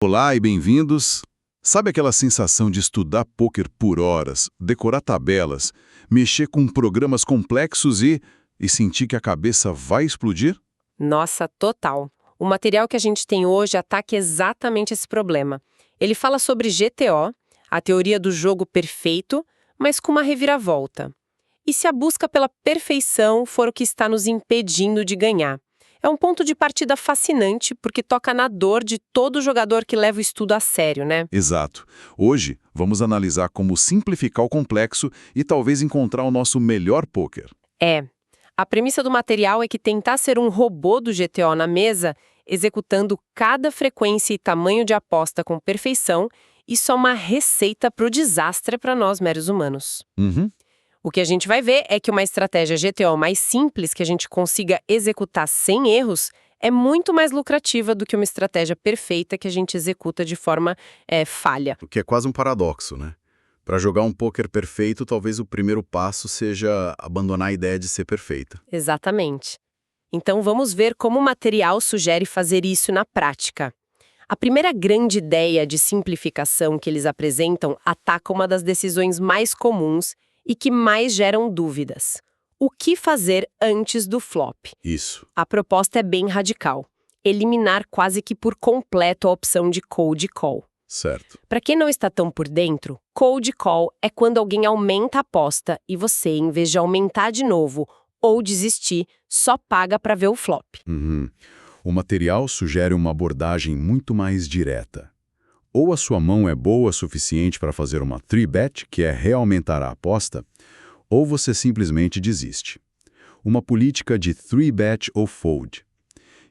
Olá e bem-vindos. Sabe aquela sensação de estudar pôquer por horas, decorar tabelas, mexer com programas complexos e sentir que a cabeça vai explodir? Nossa, total. O material que a gente tem hoje ataca exatamente esse problema. Ele fala sobre GTO, a teoria do jogo perfeito, mas com uma reviravolta. E se a busca pela perfeição for o que está nos impedindo de ganhar? É um ponto de partida fascinante porque toca na dor de todo jogador que leva o estudo a sério, né? Exato. Hoje, vamos analisar como simplificar o complexo e talvez encontrar o nosso melhor pôquer. É. A premissa do material é que tentar ser um robô do GTO na mesa, executando cada frequência e tamanho de aposta com perfeição, isso é uma receita para o desastre para nós meros humanos. Uhum. O que a gente vai ver é que uma estratégia GTO mais simples que a gente consiga executar sem erros é muito mais lucrativa do que uma estratégia perfeita que a gente executa de forma falha. O que é quase um paradoxo, né? Para jogar um pôquer perfeito, talvez o primeiro passo seja abandonar a ideia de ser perfeita. Exatamente. Então vamos ver como o material sugere fazer isso na prática. A primeira grande ideia de simplificação que eles apresentam ataca uma das decisões mais comuns e que mais geram dúvidas. O que fazer antes do flop? Isso. A proposta é bem radical. Eliminar quase que por completo a opção de cold call. Certo. Para quem não está tão por dentro, cold call é quando alguém aumenta a aposta e você, em vez de aumentar de novo ou desistir, só paga para ver o flop. Uhum. O material sugere uma abordagem muito mais direta. Ou a sua mão é boa o suficiente para fazer uma 3-bet, que é reaumentar a aposta, ou você simplesmente desiste. Uma política de 3-bet ou fold.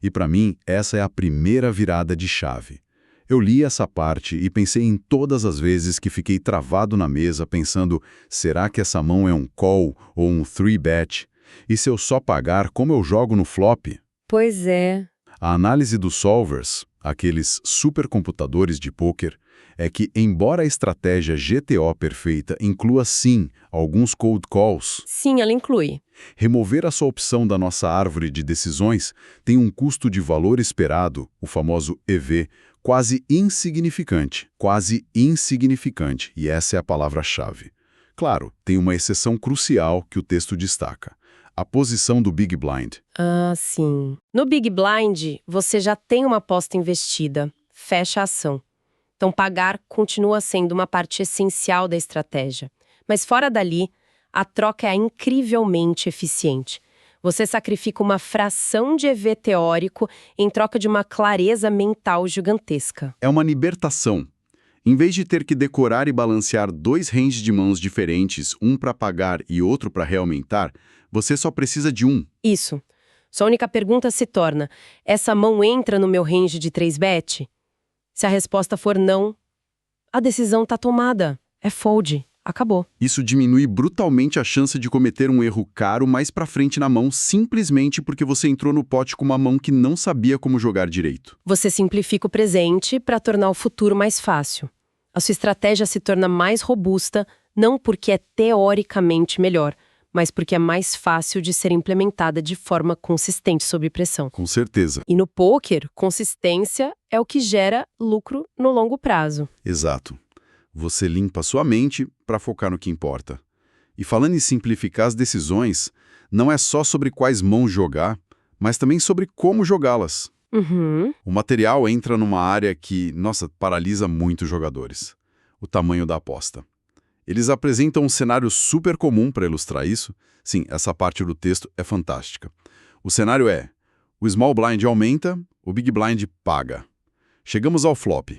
E para mim, essa é a primeira virada de chave. Eu li essa parte e pensei em todas as vezes que fiquei travado na mesa pensando, será que essa mão é um call ou um 3-bet? E se eu só pagar, como eu jogo no flop? Pois é. A análise dos solvers, aqueles supercomputadores de pôquer, é que, embora a estratégia GTO perfeita inclua sim alguns cold calls, Sim, ela inclui. remover essa opção da nossa árvore de decisões tem um custo de valor esperado, o famoso EV, quase insignificante. Quase insignificante, e essa é a palavra-chave. Claro, tem uma exceção crucial que o texto destaca. A posição do Big Blind. Ah, sim. No Big Blind, você já tem uma aposta investida. Fecha a ação. Então, pagar continua sendo uma parte essencial da estratégia. Mas fora dali, a troca é incrivelmente eficiente. Você sacrifica uma fração de EV teórico em troca de uma clareza mental gigantesca. É uma libertação. Em vez de ter que decorar e balancear dois ranges de mãos diferentes, um para pagar e outro para reaumentar, você só precisa de um. Isso. Sua única pergunta se torna: essa mão entra no meu range de 3-bet? Se a resposta for não, a decisão está tomada. É fold. Acabou. Isso diminui brutalmente a chance de cometer um erro caro mais para frente na mão, simplesmente porque você entrou no pote com uma mão que não sabia como jogar direito. Você simplifica o presente para tornar o futuro mais fácil. A sua estratégia se torna mais robusta, não porque é teoricamente melhor, mas porque é mais fácil de ser implementada de forma consistente sob pressão. Com certeza. E no pôquer, consistência é o que gera lucro no longo prazo. Exato. Você limpa sua mente para focar no que importa. E falando em simplificar as decisões, não é só sobre quais mãos jogar, mas também sobre como jogá-las. Uhum. O material entra numa área que, nossa, paralisa muitos jogadores. O tamanho da aposta. Eles apresentam um cenário super comum para ilustrar isso. Sim, essa parte do texto é fantástica. O cenário é: o small blind aumenta, o big blind paga. Chegamos ao flop.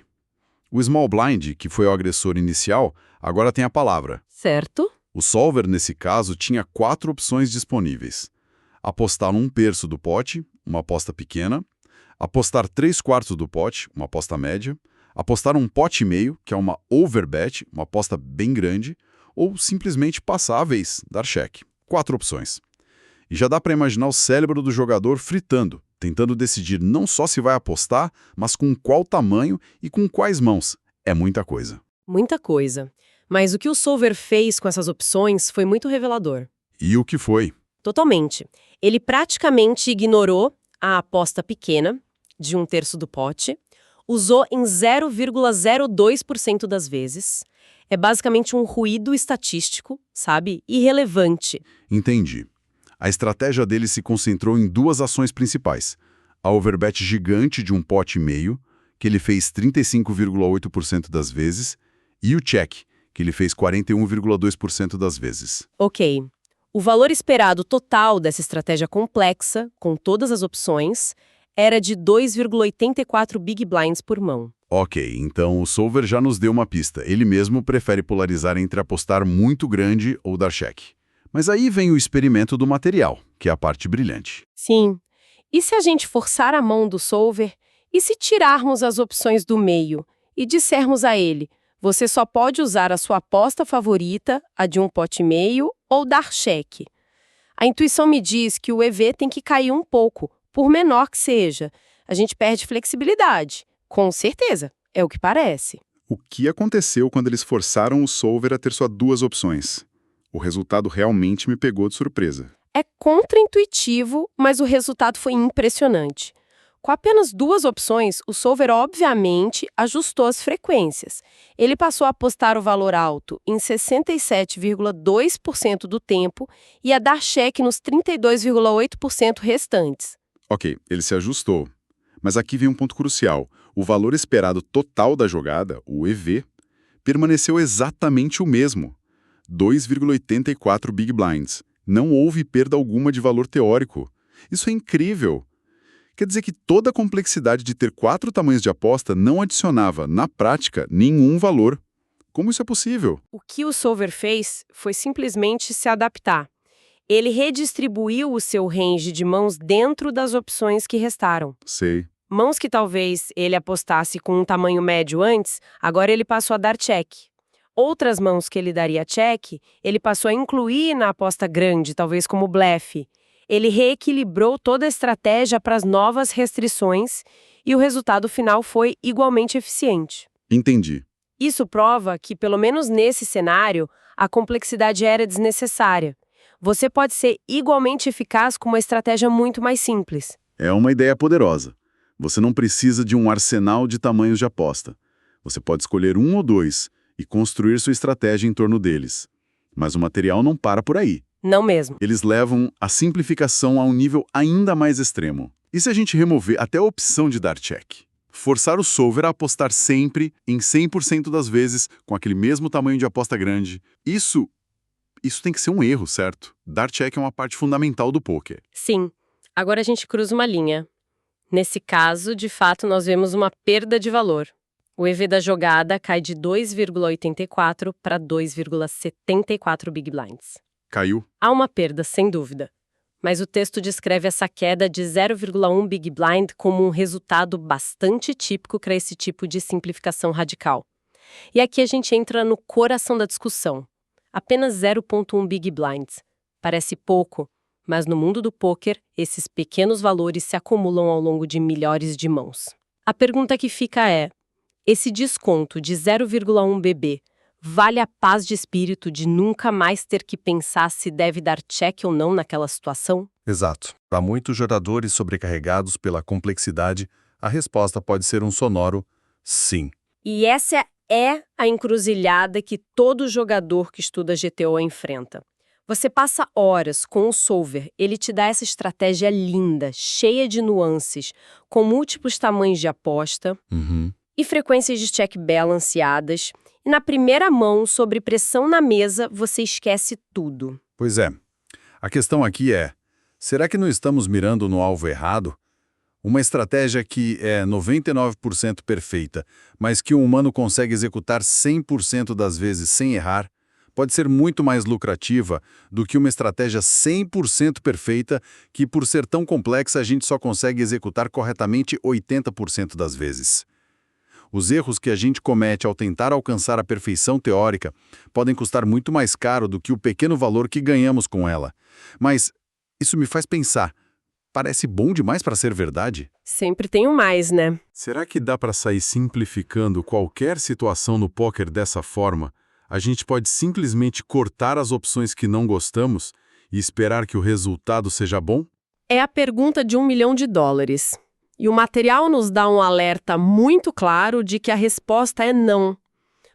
O small blind, que foi o agressor inicial, agora tem a palavra. Certo? O solver, nesse caso, tinha 4 opções disponíveis. Apostar 1/3 do pote, uma aposta pequena. Apostar 3/4 do pote, uma aposta média. Apostar 1,5 pote, que é uma overbet, uma aposta bem grande. Ou simplesmente passar a vez, dar cheque. 4 opções. E já dá para imaginar o cérebro do jogador fritando, tentando decidir não só se vai apostar, mas com qual tamanho e com quais mãos. É muita coisa. Muita coisa. Mas o que o solver fez com essas opções foi muito revelador. E o que foi? Totalmente. Ele praticamente ignorou a aposta pequena, de 1/3 do pote, usou em 0,02% das vezes. É basicamente um ruído estatístico, sabe? Irrelevante. Entendi. A estratégia dele se concentrou em duas ações principais. A overbet gigante de um pote e meio, que ele fez 35,8% das vezes, e o check, que ele fez 41,2% das vezes. Ok. O valor esperado total dessa estratégia complexa, com todas as opções, era de 2,84 big blinds por mão. Ok, então o solver já nos deu uma pista. Ele mesmo prefere polarizar entre apostar muito grande ou dar cheque. Mas aí vem o experimento do material, que é a parte brilhante. Sim. E se a gente forçar a mão do solver? E se tirarmos as opções do meio e dissermos a ele, você só pode usar a sua aposta favorita, a de um pote e meio, ou dar cheque? A intuição me diz que o EV tem que cair um pouco, por menor que seja. A gente perde flexibilidade. Com certeza, é o que parece. O que aconteceu quando eles forçaram o solver a ter só duas opções? O resultado realmente me pegou de surpresa. É contraintuitivo, mas o resultado foi impressionante. Com apenas duas opções, o solver obviamente ajustou as frequências. Ele passou a apostar o valor alto em 67,2% do tempo e a dar cheque nos 32,8% restantes. Ok, ele se ajustou. Mas aqui vem um ponto crucial. O valor esperado total da jogada, o EV, permaneceu exatamente o mesmo. 2,84 big blinds. Não houve perda alguma de valor teórico. Isso é incrível. Quer dizer que toda a complexidade de ter 4 tamanhos de aposta não adicionava, na prática, nenhum valor. Como isso é possível? O que o solver fez foi simplesmente se adaptar. Ele redistribuiu o seu range de mãos dentro das opções que restaram. Sei. Mãos que talvez ele apostasse com um tamanho médio antes, agora ele passou a dar check. Outras mãos que ele daria check, ele passou a incluir na aposta grande, talvez como blefe. Ele reequilibrou toda a estratégia para as novas restrições e o resultado final foi igualmente eficiente. Entendi. Isso prova que, pelo menos nesse cenário, a complexidade era desnecessária. Você pode ser igualmente eficaz com uma estratégia muito mais simples. É uma ideia poderosa. Você não precisa de um arsenal de tamanhos de aposta. Você pode escolher um ou dois e construir sua estratégia em torno deles. Mas o material não para por aí. Não mesmo. Eles levam a simplificação a um nível ainda mais extremo. E se a gente remover até a opção de dar check? Forçar o solver a apostar sempre, em 100% das vezes, com aquele mesmo tamanho de aposta grande. Isso tem que ser um erro, certo? Dar check é uma parte fundamental do poker. Sim. Agora a gente cruza uma linha. Nesse caso, de fato, nós vemos uma perda de valor. O EV da jogada cai de 2,84 para 2,74 big blinds. Caiu? Há uma perda, sem dúvida. Mas o texto descreve essa queda de 0,1 big blind como um resultado bastante típico para esse tipo de simplificação radical. E aqui a gente entra no coração da discussão. Apenas 0,1 big blinds. Parece pouco, mas no mundo do pôquer, esses pequenos valores se acumulam ao longo de milhares de mãos. A pergunta que fica é, esse desconto de 0,1 bb vale a paz de espírito de nunca mais ter que pensar se deve dar check ou não naquela situação? Exato. Para muitos jogadores sobrecarregados pela complexidade, a resposta pode ser um sonoro sim. E essa é a encruzilhada que todo jogador que estuda GTO enfrenta. Você passa horas com o solver, ele te dá essa estratégia linda, cheia de nuances, com múltiplos tamanhos de aposta e frequências de check balanceadas. E na primeira mão, sobre pressão na mesa, você esquece tudo. Pois é. A questão aqui é, será que não estamos mirando no alvo errado? Uma estratégia que é 99% perfeita, mas que um humano consegue executar 100% das vezes sem errar, pode ser muito mais lucrativa do que uma estratégia 100% perfeita que, por ser tão complexa, a gente só consegue executar corretamente 80% das vezes. Os erros que a gente comete ao tentar alcançar a perfeição teórica podem custar muito mais caro do que o pequeno valor que ganhamos com ela. Mas isso me faz pensar, parece bom demais para ser verdade? Sempre tem um mais, né? Será que dá para sair simplificando qualquer situação no pôquer dessa forma? A gente pode simplesmente cortar as opções que não gostamos e esperar que o resultado seja bom? É a pergunta de $1 milhão. E o material nos dá um alerta muito claro de que a resposta é não.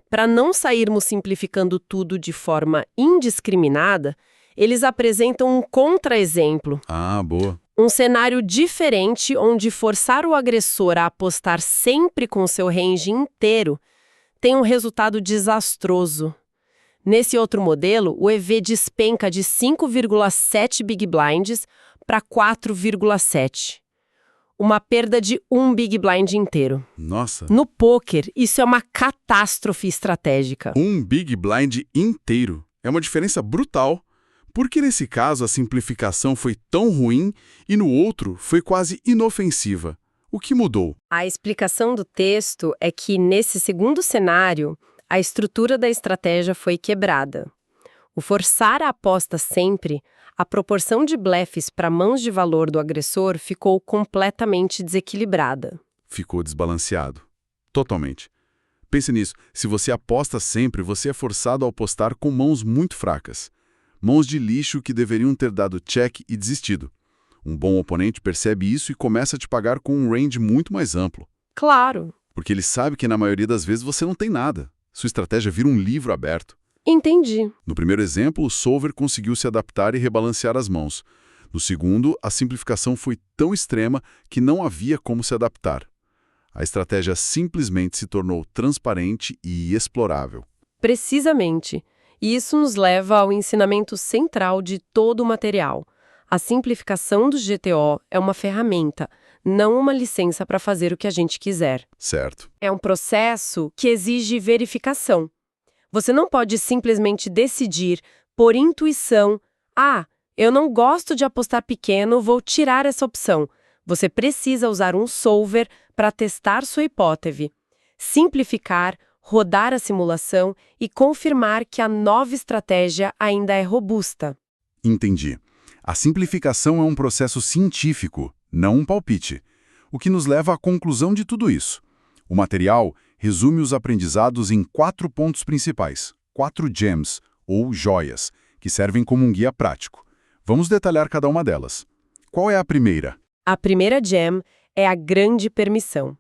Para não sairmos simplificando tudo de forma indiscriminada, eles apresentam um contra-exemplo. Ah, boa. Um cenário diferente onde forçar o agressor a apostar sempre com seu range inteiro tem um resultado desastroso. Nesse outro modelo, o EV despenca de 5,7 Big Blinds para 4,7. Uma perda de 1 Big Blind inteiro. Nossa. No pôquer, isso é uma catástrofe estratégica. Um Big Blind inteiro. É uma diferença brutal. Por que nesse caso a simplificação foi tão ruim e no outro foi quase inofensiva? O que mudou? A explicação do texto é que, nesse segundo cenário, a estrutura da estratégia foi quebrada. O forçar a aposta sempre, a proporção de blefes para mãos de valor do agressor ficou completamente desequilibrada. Ficou desbalanceado. Totalmente. Pense nisso. Se você aposta sempre, você é forçado a apostar com mãos muito fracas. Mãos de lixo que deveriam ter dado check e desistido. Um bom oponente percebe isso e começa a te pagar com um range muito mais amplo. Claro. Porque ele sabe que na maioria das vezes você não tem nada. Sua estratégia vira um livro aberto. Entendi. No primeiro exemplo, o solver conseguiu se adaptar e rebalancear as mãos. No segundo, a simplificação foi tão extrema que não havia como se adaptar. A estratégia simplesmente se tornou transparente e explorável. Precisamente. E isso nos leva ao ensinamento central de todo o material. A simplificação do GTO é uma ferramenta, não uma licença para fazer o que a gente quiser. Certo. É um processo que exige verificação. Você não pode simplesmente decidir, por intuição, eu não gosto de apostar pequeno, vou tirar essa opção. Você precisa usar um solver para testar sua hipótese, simplificar, rodar a simulação e confirmar que a nova estratégia ainda é robusta. Entendi. A simplificação é um processo científico, não um palpite. O que nos leva à conclusão de tudo isso. O material resume os aprendizados em 4 pontos principais, 4 gems, ou joias, que servem como um guia prático. Vamos detalhar cada uma delas. Qual é a primeira? A primeira gem é a grande permissão.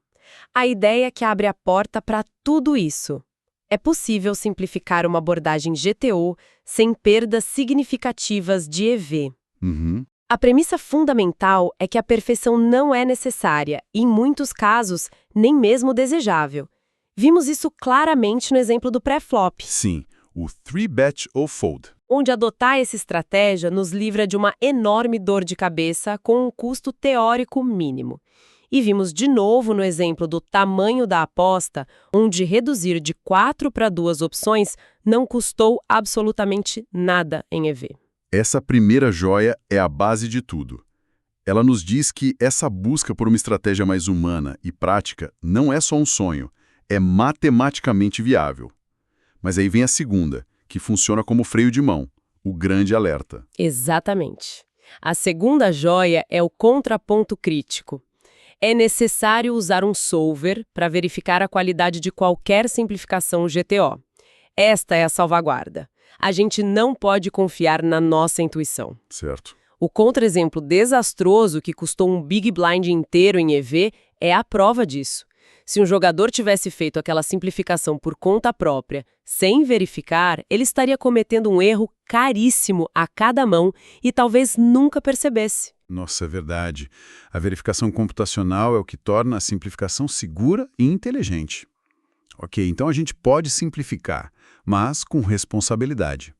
A ideia que abre a porta para tudo isso. É possível simplificar uma abordagem GTO sem perdas significativas de EV. A premissa fundamental é que a perfeição não é necessária e, em muitos casos, nem mesmo desejável. Vimos isso claramente no exemplo do pré-flop, Sim, o 3-bet ou fold. onde adotar essa estratégia nos livra de uma enorme dor de cabeça com um custo teórico mínimo. E vimos de novo no exemplo do tamanho da aposta, onde reduzir de 4 para 2 opções não custou absolutamente nada em EV. Essa primeira joia é a base de tudo. Ela nos diz que essa busca por uma estratégia mais humana e prática não é só um sonho, é matematicamente viável. Mas aí vem a segunda, que funciona como freio de mão, o grande alerta. Exatamente. A segunda joia é o contraponto crítico. É necessário usar um solver para verificar a qualidade de qualquer simplificação GTO. Esta é a salvaguarda. A gente não pode confiar na nossa intuição. Certo. O contra-exemplo desastroso que custou um Big Blind inteiro em EV é a prova disso. Se um jogador tivesse feito aquela simplificação por conta própria, sem verificar, ele estaria cometendo um erro caríssimo a cada mão e talvez nunca percebesse. Nossa, é verdade. A verificação computacional é o que torna a simplificação segura e inteligente. Ok, então a gente pode simplificar, mas com responsabilidade.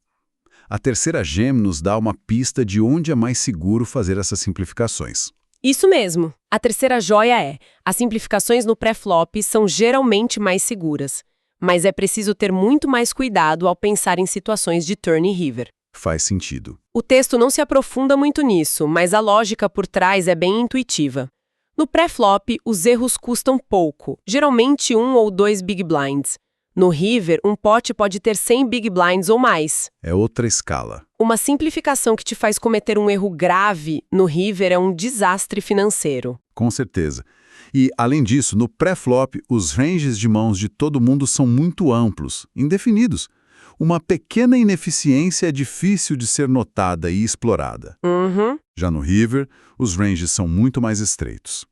A terceira gem nos dá uma pista de onde é mais seguro fazer essas simplificações. Isso mesmo. A terceira joia é: as simplificações no pré-flop são geralmente mais seguras, mas é preciso ter muito mais cuidado ao pensar em situações de turn e river. Faz sentido. O texto não se aprofunda muito nisso, mas a lógica por trás é bem intuitiva. No pré-flop, os erros custam pouco, geralmente 1 ou 2 Big Blinds. No river, um pote pode ter 100 Big Blinds ou mais. É outra escala. Uma simplificação que te faz cometer um erro grave no river é um desastre financeiro. Com certeza. E, além disso, no pré-flop, os ranges de mãos de todo mundo são muito amplos, indefinidos. Uma pequena ineficiência é difícil de ser notada e explorada. Já no river, os ranges são muito mais estreitos.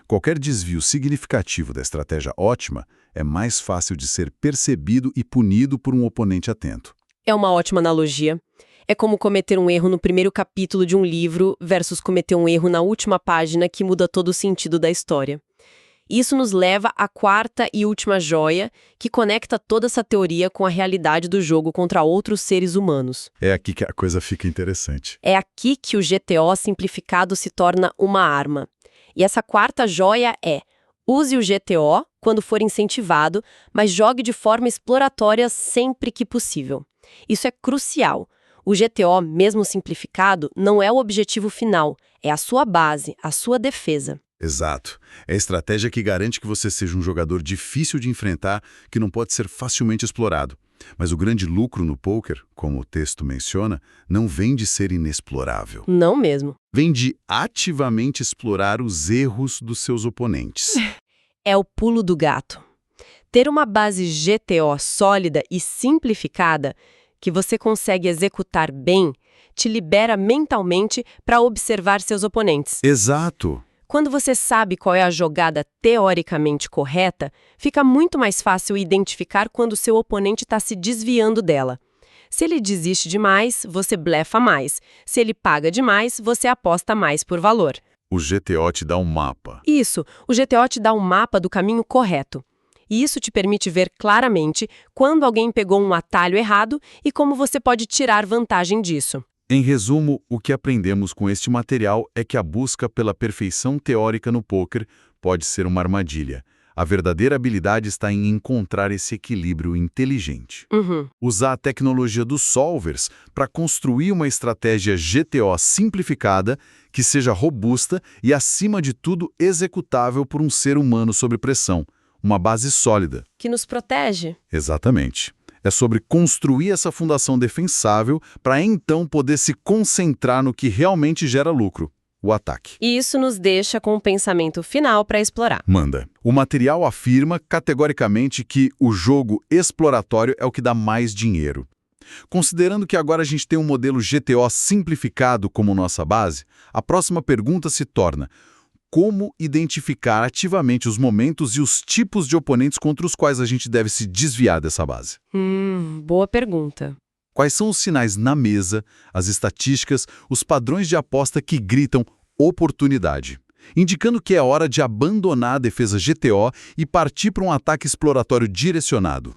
Qualquer desvio significativo da estratégia ótima é mais fácil de ser percebido e punido por um oponente atento. É uma ótima analogia. É como cometer um erro no primeiro capítulo de um livro versus cometer um erro na última página que muda todo o sentido da história. Isso nos leva à quarta e última joia, que conecta toda essa teoria com a realidade do jogo contra outros seres humanos. É aqui que a coisa fica interessante. É aqui que o GTO simplificado se torna uma arma. E essa quarta joia é: use o GTO quando for incentivado, mas jogue de forma exploratória sempre que possível. Isso é crucial. O GTO, mesmo simplificado, não é o objetivo final, é a sua base, a sua defesa. Exato. É a estratégia que garante que você seja um jogador difícil de enfrentar, que não pode ser facilmente explorado. Mas o grande lucro no poker, como o texto menciona, não vem de ser inexplorável. Não mesmo. Vem de ativamente explorar os erros dos seus oponentes. É o pulo do gato. Ter uma base GTO sólida e simplificada, que você consegue executar bem, te libera mentalmente para observar seus oponentes. Exato. Quando você sabe qual é a jogada teoricamente correta, fica muito mais fácil identificar quando seu oponente está se desviando dela. Se ele desiste demais, você blefa mais. Se ele paga demais, você aposta mais por valor. O GTO te dá um mapa. Isso, o GTO te dá um mapa do caminho correto. E isso te permite ver claramente quando alguém pegou um atalho errado e como você pode tirar vantagem disso. Em resumo, o que aprendemos com este material é que a busca pela perfeição teórica no poker pode ser uma armadilha. A verdadeira habilidade está em encontrar esse equilíbrio inteligente. Usar a tecnologia dos solvers para construir uma estratégia GTO simplificada que seja robusta e, acima de tudo, executável por um ser humano sob pressão. Uma base sólida. Que nos protege. Exatamente. É sobre construir essa fundação defensável para então poder se concentrar no que realmente gera lucro, o ataque. E isso nos deixa com um pensamento final para explorar. Manda. O material afirma categoricamente que o jogo exploratório é o que dá mais dinheiro. Considerando que agora a gente tem um modelo GTO simplificado como nossa base, a próxima pergunta se torna: como identificar ativamente os momentos e os tipos de oponentes contra os quais a gente deve se desviar dessa base? Boa pergunta. Quais são os sinais na mesa, as estatísticas, os padrões de aposta que gritam oportunidade, indicando que é hora de abandonar a defesa GTO e partir para um ataque exploratório direcionado?